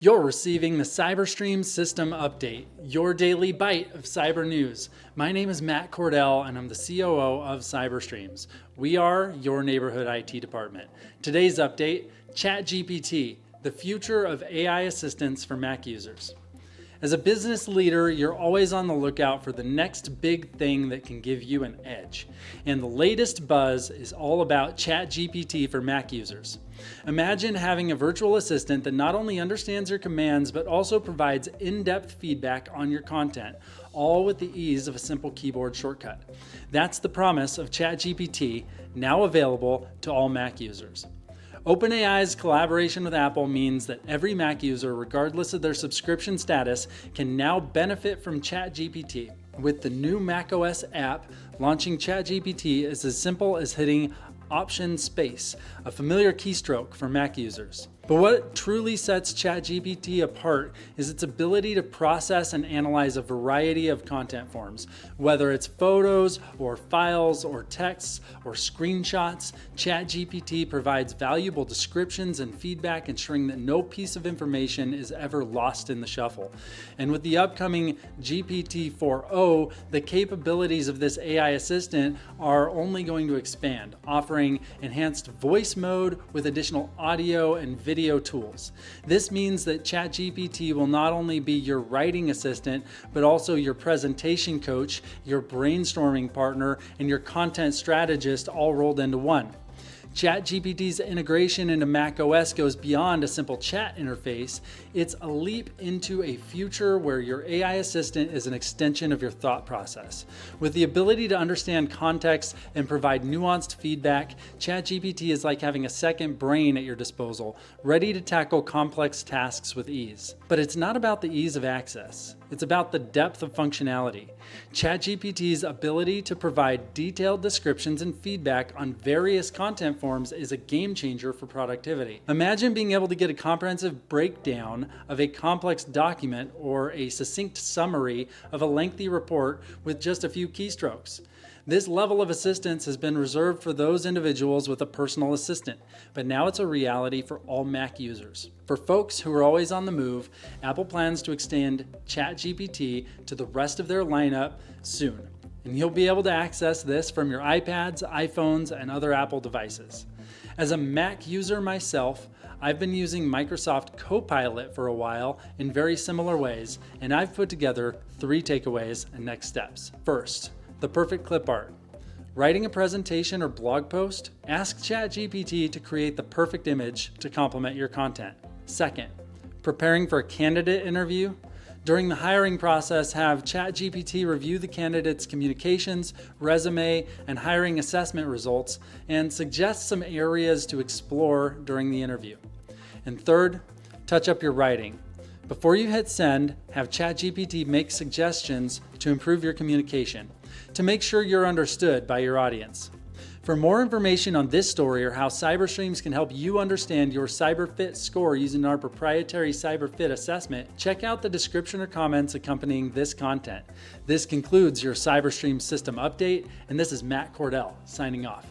You're receiving the CyberStream System Update, your daily bite of cyber news. My name is Matt Cordell, and I'm the COO of CyberStreams. We are your neighborhood IT department. Today's update, ChatGPT, the future of AI assistance for Mac users. As a business leader, you're always on the lookout for the next big thing that can give you an edge. And the latest buzz is all about ChatGPT for Mac users. Imagine having a virtual assistant that not only understands your commands, but also provides in-depth feedback on your content, all with the ease of a simple keyboard shortcut. That's the promise of ChatGPT, now available to all Mac users. OpenAI's collaboration with Apple means that every Mac user, regardless of their subscription status, can now benefit from ChatGPT. With the new macOS app, launching ChatGPT is as simple as hitting Option Space, a familiar keystroke for Mac users. But what truly sets ChatGPT apart is its ability to process and analyze a variety of content forms. Whether it's photos or files or texts or screenshots, ChatGPT provides valuable descriptions and feedback, ensuring that no piece of information is ever lost in the shuffle. And with the upcoming GPT-4o, the capabilities of this AI assistant are only going to expand, offering enhanced voice mode with additional audio and video tools. This means that ChatGPT will not only be your writing assistant, but also your presentation coach, your brainstorming partner, and your content strategist all rolled into one. ChatGPT's integration into macOS goes beyond a simple chat interface. It's a leap into a future where your AI assistant is an extension of your thought process. With the ability to understand context and provide nuanced feedback, ChatGPT is like having a second brain at your disposal, ready to tackle complex tasks with ease. But it's not about the ease of access. It's about the depth of functionality. ChatGPT's ability to provide detailed descriptions and feedback on various content forms is a game changer for productivity. Imagine being able to get a comprehensive breakdown of a complex document or a succinct summary of a lengthy report with just a few keystrokes. This level of assistance has been reserved for those individuals with a personal assistant, but now it's a reality for all Mac users. For folks who are always on the move, Apple plans to extend ChatGPT to the rest of their lineup soon, and you'll be able to access this from your iPads, iPhones, and other Apple devices. As a Mac user myself, I've been using Microsoft Copilot for a while in very similar ways, and I've put together 3 takeaways and next steps. First, the perfect clip art. Writing a presentation or blog post? Ask ChatGPT to create the perfect image to complement your content. Second, preparing for a candidate interview? During the hiring process, have ChatGPT review the candidate's communications, resume, and hiring assessment results, and suggest some areas to explore during the interview. And third, touch up your writing. Before you hit send, have ChatGPT make suggestions to improve your communication, to make sure you're understood by your audience. For more information on this story or how CyberStreams can help you understand your CyberFit score using our proprietary CyberFit assessment, check out the description or comments accompanying this content. This concludes your CyberStreams system update, and this is Matt Cordell signing off.